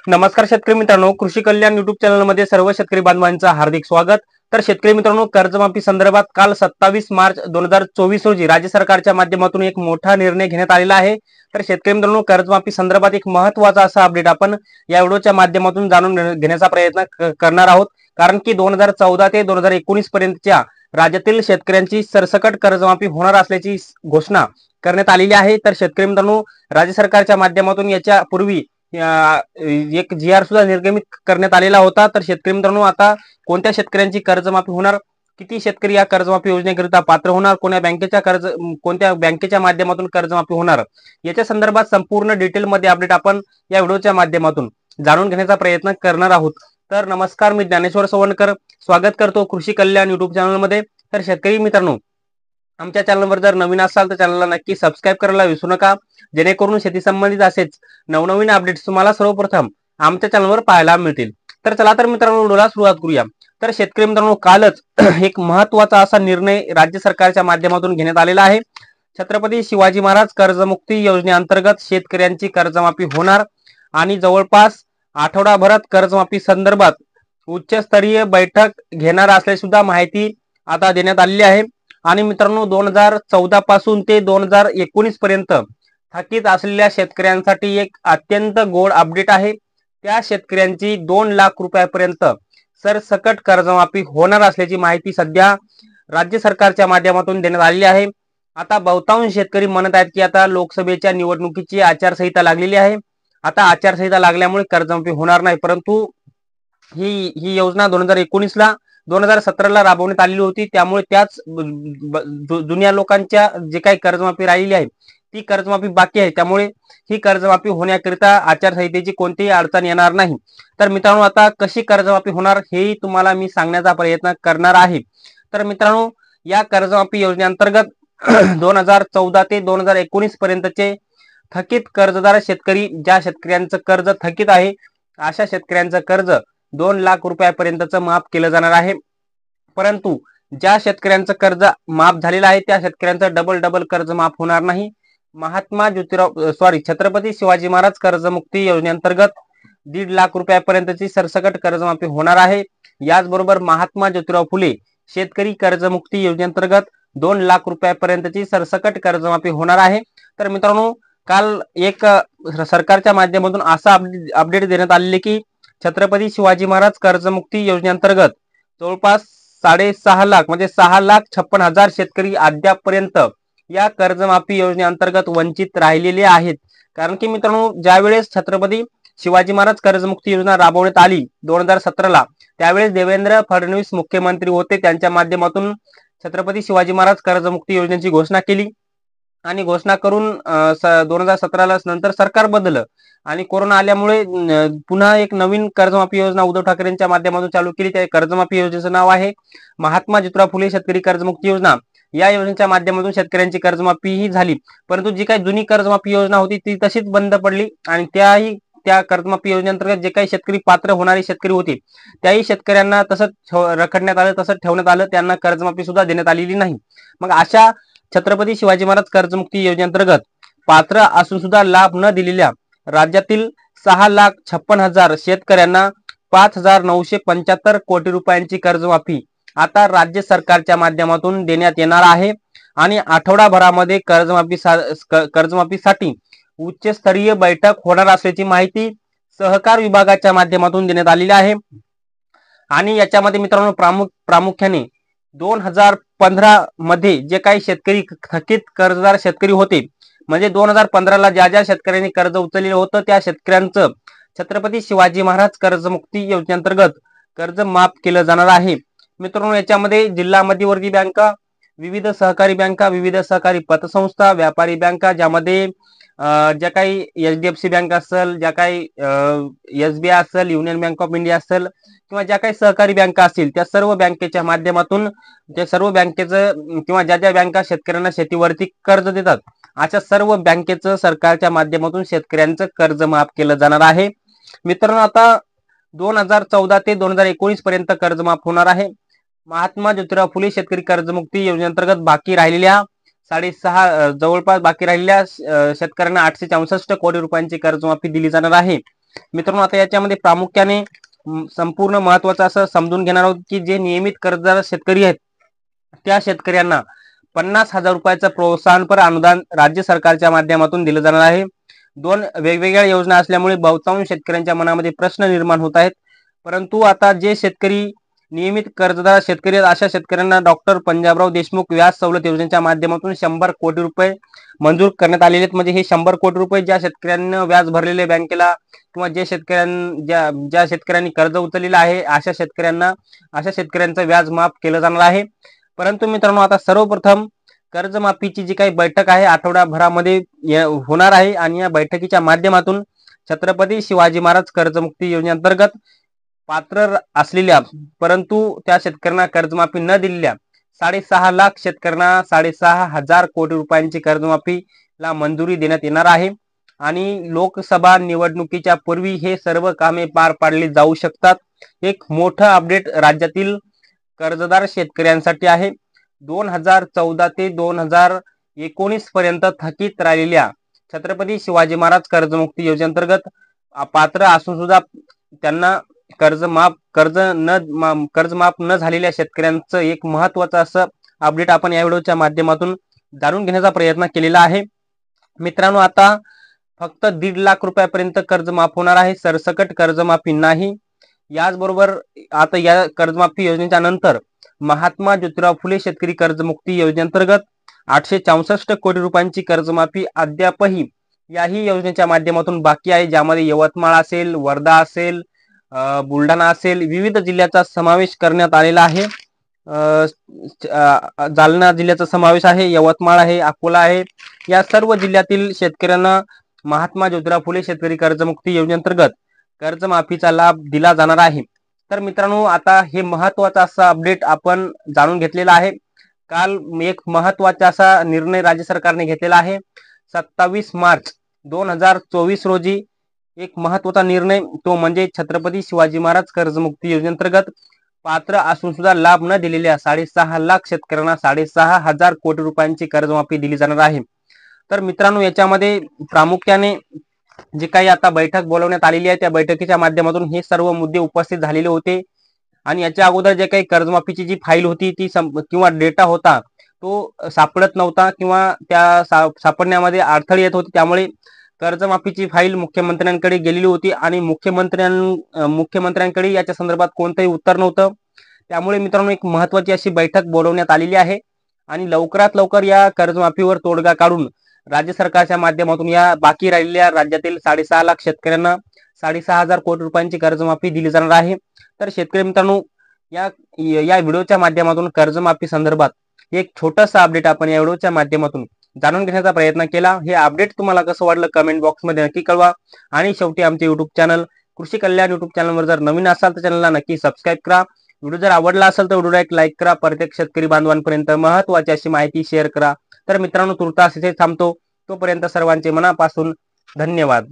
नमस्कार शेतकरी मित्रांनो, कृषी कल्याण युट्यूब चॅनलमध्ये सर्व शेतकरी बांधवांचं हार्दिक स्वागत। तर शेतकरी मित्रांनो, कर्जमाफी संदर्भात काल 27 मार्च 2024 रोजी राज्य सरकारच्या माध्यमातून एक मोठा निर्णय घेण्यात आलेला आहे। तर शेतकरी मित्रांनो, कर्जमाफी संदर्भात एक महत्त्वाचा असा अपडेट आपण या व्हिडिओच्या माध्यमातून जाणून घेण्याचा प्रयत्न करणार आहोत। कारण की 2014 ते 2019 पर्यंतच्या राज्यातील शेतकऱ्यांची सरसकट कर्जमाफी होणार असल्याची घोषणा करण्यात आलेली आहे। तर शेतकरी मित्रांनो, राज्य सरकारच्या माध्यमातून याच्या पूर्वी एक जी आर सुद्धा निर्गमित करण्यात आलेला होता। तर शेतकरी मित्रांनो, आता कोणत्या शेतकऱ्यांची कर्जमाफी होणार, किती शेतकरी या कर्जमाफी योजनेकरिता पात्र होणार, कोणत्या बँकेच्या माध्यमातून कर्जमाफी होणार, याच्या संदर्भात संपूर्ण डिटेलमध्ये अपडेट आपण या व्हिडिओच्या माध्यमातून जाणून घेण्याचा प्रयत्न करणार आहोत। तर नमस्कार, मी ज्ञानेश्वर सवणकर स्वागत करतो कृषी कल्याण युट्यूब चॅनलमध्ये। तर शेतकरी मित्रांनो, आमच्या चॅनलवर जर नवीन असाल तर चॅनलला नक्की सबस्क्राईब करायला विसरू नका, जेणेकरून शेती संबंधित असेच नवनवीन अपडेट्स तुम्हाला सर्वप्रथम आमच्या चॅनलवर पाहायला मिळतील। तर चला तर मित्रांनो, व्हिडिओला सुरुवात करूया। तर शेतकरी मित्रांनो, कालच एक महत्त्वाचा असा निर्णय राज्य सरकारच्या माध्यमातून घेण्यात आलेला आहे। छत्रपती शिवाजी महाराज कर्जमुक्ती योजनेअंतर्गत शेतकऱ्यांची कर्जमाफी होणार आणि जवळपास आठवडाभरात कर्जमाफी संदर्भात उच्चस्तरीय बैठक घेणार असल्याची सुद्धा माहिती आता देण्यात आलेली आहे। आणि मित्रांनो, 2014 पासून ते 2019 पर्यंत थकीत असलेल्या शेतकऱ्यांसाठी एक अत्यंत गोड अपडेट आहे। त्या शेतकऱ्यांची 2 लाख रुपयापर्यंत सरसकट कर्जमाफी होणार असल्याची माहिती सध्या राज्य सरकारच्या माध्यमातून देण्यात आलेली आहे। आता बहुतांश शेतकरी म्हणत आहेत की आता लोकसभेच्या निवडणुकीची आचारसंहिता लागलेली आहे, आता आचारसंहिता लागल्यामुळे कर्जमाफी होणार नाही। परंतु ही योजना 2017ला राबवण्यात आलेली होती, त्यामुळे त्याच जुन्या लोकांच्या जे काही कर्जमाफी राहिलेली आहे ती कर्जमाफी बाकी आहे, त्यामुळे ही कर्जमाफी होण्याकरिता आचारसंहितेची कोणतीही अडचण येणार नाही। तर मित्रांनो, आता कशी कर्जमाफी होणार हेही तुम्हाला मी सांगण्याचा प्रयत्न करणार आहे। तर मित्रांनो, या कर्जमाफी योजनेअंतर्गत 2014 ते 2019 पर्यंतचे थकीत कर्जदार शेतकरी, ज्या शेतकऱ्यांचं कर्ज थकीत आहे अशा शेतकऱ्यांचं कर्ज 2 लाख रुपयापर्यंतचं माफ केलं जाणार आहे। परंतु ज्या शेतकऱ्यांचं कर्ज माफ झालेलं आहे त्या शेतकऱ्यांचं डबल कर्ज माफ होणार नाही। छत्रपती शिवाजी महाराज कर्जमुक्ती योजनेअंतर्गत 1.5 लाख रुपयापर्यंतची सरसकट कर्जमाफी होणार आहे। याचबरोबर महात्मा ज्योतिराव फुले शेतकरी कर्जमुक्ती योजनेअंतर्गत 2 लाख रुपयापर्यंतची सरसकट कर्जमाफी होणार आहे। तर मित्रांनो, काल एक सरकारच्या माध्यमातून असा अपडेट देण्यात आलेले की छत्रपती शिवाजी महाराज कर्जमुक्ती योजनेअंतर्गत जवळपास 6.5 लाख म्हणजे 6,56,000 शेतकरी अद्यापपर्यंत या कर्जमाफी योजनेअंतर्गत वंचित राहिलेले आहेत। कारण की मित्रांनो, ज्यावेळेस छत्रपती शिवाजी महाराज कर्जमुक्ती योजना राबवण्यात आली 2017ला, त्यावेळेस देवेंद्र फडणवीस मुख्यमंत्री होते, त्यांच्या माध्यमातून छत्रपती शिवाजी महाराज कर्जमुक्ती योजनेची घोषणा केली आणि घोषणा करून 2017ला नंतर सरकार बदललं आणि कोरोना आल्यामुळे पुन्हा एक नवीन कर्जमाफी योजना उद्धव ठाकरेंच्या माध्यमातून चालू केली। त्या कर्जमाफी योजनेचं नाव आहे महात्मा ज्योतिराव फुले शेतकरी कर्जमुक्ती योजना। या योजनेच्या माध्यमातून शेतकऱ्यांची कर्जमाफी ही झाली, परंतु जी काही जुनी कर्जमाफी योजना होती ती तशीच बंद पडली आणि त्या कर्जमाफी योजनेअंतर्गत जे काही शेतकरी पात्र होणारे शेतकरी होते त्याही शेतकऱ्यांना तसंच रखडण्यात आलं, तसंच ठेवण्यात आलं, त्यांना कर्जमाफी सुद्धा देण्यात आलेली नाही। मग अशा छत्रपती शिवाजी महाराज कर्जमुक्ती योजनेअंतर्गत पात्र असून सुद्धा लाभ न दिलेल्या राज्यातील 6,56,000 शेतकऱ्यांना 5,975 कोटी रुपयांची कर्जमाफी आता राज्य सरकारच्या माध्यमातून देण्यात येणार आहे आणि आठवडाभरामध्ये कर्जमाफीसाठी उच्चस्तरीय बैठक होणार असल्याची माहिती सहकार विभागाच्या माध्यमातून देण्यात आलेली आहे। आणि याच्यामध्ये मित्रांनो, प्रामुख्याने 2015 मध्ये जे काही शेतकरी थकीत कर्जदार शेतकरी होते, म्हणजे 2015ला ज्या शेतकऱ्यांनी कर्ज उचललेलं होतं त्या शेतकऱ्यांचं छत्रपती शिवाजी महाराज कर्जमुक्ती योजनेअंतर्गत कर्ज माफ केलं जाणार आहे। मित्रांनो, याच्यामध्ये जिल्हा मध्यवर्ती बँका, विविध सहकारी बँका, विविध सहकारी पतसंस्था, व्यापारी बँका, ज्यामध्ये ज्या काही HDFC बँक असेल, ज्या काही SBI असेल, युनियन बँक ऑफ इंडिया असेल किंवा ज्या काही सहकारी बँका असतील, त्या सर्व बँकेच्या माध्यमातून त्या सर्व बँकेचं किंवा ज्या बँका शेतकऱ्यांना शेतीवरती कर्ज देतात अशा सर्व बँकेचं सरकारच्या माध्यमातून शेतकऱ्यांचं कर्ज माफ केलं जाणार आहे। मित्रांनो, आता 2014 ते 2019 पर्यंत कर्ज माफ होणार आहे। महात्मा ज्योतिराव फुले शेतकरी कर्जमुक्ती योजनेअंतर्गत जवळपास बाकी राहिलेल्या शेतकऱ्यांना 864 कोटी रुपयांची कर्जमाफी दिली जाणार आहे। मित्रांनो आता याच्यामध्ये प्रामुख्याने संपूर्ण महत्वाचं असं समजून घेणार आहोत की जे नियमित कर्जदार शेतकरी आहेत त्या शेतकऱ्यांना 50,000 रुपयाचं प्रोत्साहनपर अनुदान राज्य सरकारच्या माध्यमातून दिलं जाणार आहे। दोन वेगवेगळ्या योजना असल्यामुळे बहुतांश शेतकऱ्यांच्या मनामध्ये प्रश्न निर्माण होत आहेत, परंतु आता जे शेतकरी नियमित कर्जदार शेतकरी अशा शेतकऱ्यांना डॉक्टर पंजाबराव देशमुख व्याज सवलत योजनेच्या माध्यमातून 100 कोटी रुपये मंजूर करण्यात आलेले आहेत। म्हणजे हे 100 कोटी रुपये ज्या शेतकऱ्यांनी व्याज भरलेले बँकेला किंवा जे ज्या शेतकऱ्यांनी कर्ज उचललेलं आहे अशा शेतकऱ्यांचं व्याज माफ केलं जाणार आहे। परंतु मित्रांनो आता सर्वप्रथम कर्जमाफीची जी काही बैठक आहे आठवड्याभरामध्ये होणार आहे आणि या बैठकीच्या माध्यमातून छत्रपती शिवाजी महाराज कर्जमुक्ती योजनेअंतर्गत पात्र असलेल्या परंतु त्या शेतकऱ्यांना कर्जमाफी न दिलेल्या 6.5 लाख शेतकऱ्यांना 6.5 कोटी रुपयांची कर्जमाफीला मंजुरी देण्यात येणार आहे आणि लोकसभा निवडणुकीच्या पूर्वी हे सर्व कामे पार पाडली जाऊ शकतात। एक मोठं अपडेट राज्यातील कर्जदार शेतकऱ्यांसाठी आहे। 2014 ते 2019 पर्यंत थकीत राहिलेल्या छत्रपती शिवाजी महाराज कर्जमुक्ती योजनेअंतर्गत पात्र असून सुद्धा त्यांना कर्ज माफ न झालेल्या शेतकऱ्यांचं एक महत्वाचं असं अपडेट आपण या व्हिडिओच्या माध्यमातून जाणून घेण्याचा प्रयत्न केलेला आहे। मित्रांनो आता फक्त 1.5 लाख रुपयापर्यंत कर्ज माफ होणार आहे, सरसकट कर्जमाफी नाही। याचबरोबर आता या कर्जमाफी योजनेच्या नंतर महात्मा ज्योतिराव फुले शेतकरी कर्जमुक्ती योजनेअंतर्गत 864 कोटी रुपयांची कर्जमाफी अद्यापही याही योजनेच्या माध्यमातून बाकी आहे, ज्यामध्ये यवतमाळ असेल, वर्धा असेल, बुलढाणा असेल, विविध जिल्ह्याचा समावेश करण्यात आलेला आहे। जालना जिल्ह्याचा समावेश आहे, यवतमाळ आहे, अकोला आहे, या सर्व जिल्ह्यातील शेतकऱ्यांना महात्मा ज्योतिराव फुले शेतकरी कर्जमुक्ती योजनेअंतर्गत कर्जमाफीचा लाभ दिला जाणार आहे। तर मित्रांनो आता हे महत्वाचा असा अपडेट आपण जाणून घेतलेला आहे। काल एक महत्वाचा असा निर्णय राज्य सरकारने घेतलेला आहे। 27 मार्च 2024 रोजी एक महत्वाचा निर्णय, तो म्हणजे छत्रपती शिवाजी महाराज कर्जमुक्ती योजनेअंतर्गत पात्र असून सुद्धा लाभ न दिलेल्या 6.5 लाख शेतकऱ्यांना 6.5 कोटी रुपयांची कर्जमाफी दिली जाणार आहे। तर मित्रांनो याच्यामध्ये प्रामुख्याने जे काही आता बैठक बोलवण्यात आलेली आहे त्या बैठकीच्या माध्यमातून हे सर्व मुद्दे उपस्थित झालेले होते आणि याच्या अगोदर जे काही कर्जमाफीची जी फाईल होती ती किंवा डेटा होता तो सापडत नव्हता किंवा त्या सापडण्यामध्ये अडथळे येत होते, त्यामुळे कर्जमाफीची फाईल मुख्यमंत्र्यांकडे गेलेली होती आणि मुख्यमंत्र्यांकडे याच्या संदर्भात कोणतंही उत्तर नव्हतं। त्यामुळे मित्रांनो एक महत्वाची अशी बैठक बोलवण्यात आलेली आहे आणि लवकरात लवकर या कर्जमाफीवर तोडगा काढून राज्य सरकारच्या माध्यमातून या बाकी राहिलेल्या राज्यातील 6.5 लाख शेतकऱ्यांना 6.5 कोटी रुपयांची कर्जमाफी दिली जाणार आहे। तर शेतकरी मित्रांनो या व्हिडिओच्या माध्यमातून कर्जमाफी संदर्भात एक छोटासा अपडेट आपण या व्हिडिओच्या माध्यमातून जाणून घेण्याचा प्रयत्न केला। हे अपडेट तुम्हाला कसं वाटलं कमेंट बॉक्स मध्ये नक्की कळवा आणि शेवटी आमचे युट्यूब चॅनल कृषी कल्याण युट्यूब चॅनलवर जर नवीन असाल तर चॅनलला नक्की सबस्क्राईब करा। व्हिडिओ जर आवडला असेल तर व्हिडिओला एक लाईक करा, प्रत्येक शेतकरी बांधवांपर्यंत महत्त्वाची अशी माहिती शेअर करा। तर मित्रांनो तुर्तास इथे थांबतो, तोपर्यंत सर्वांचे मनापासून धन्यवाद।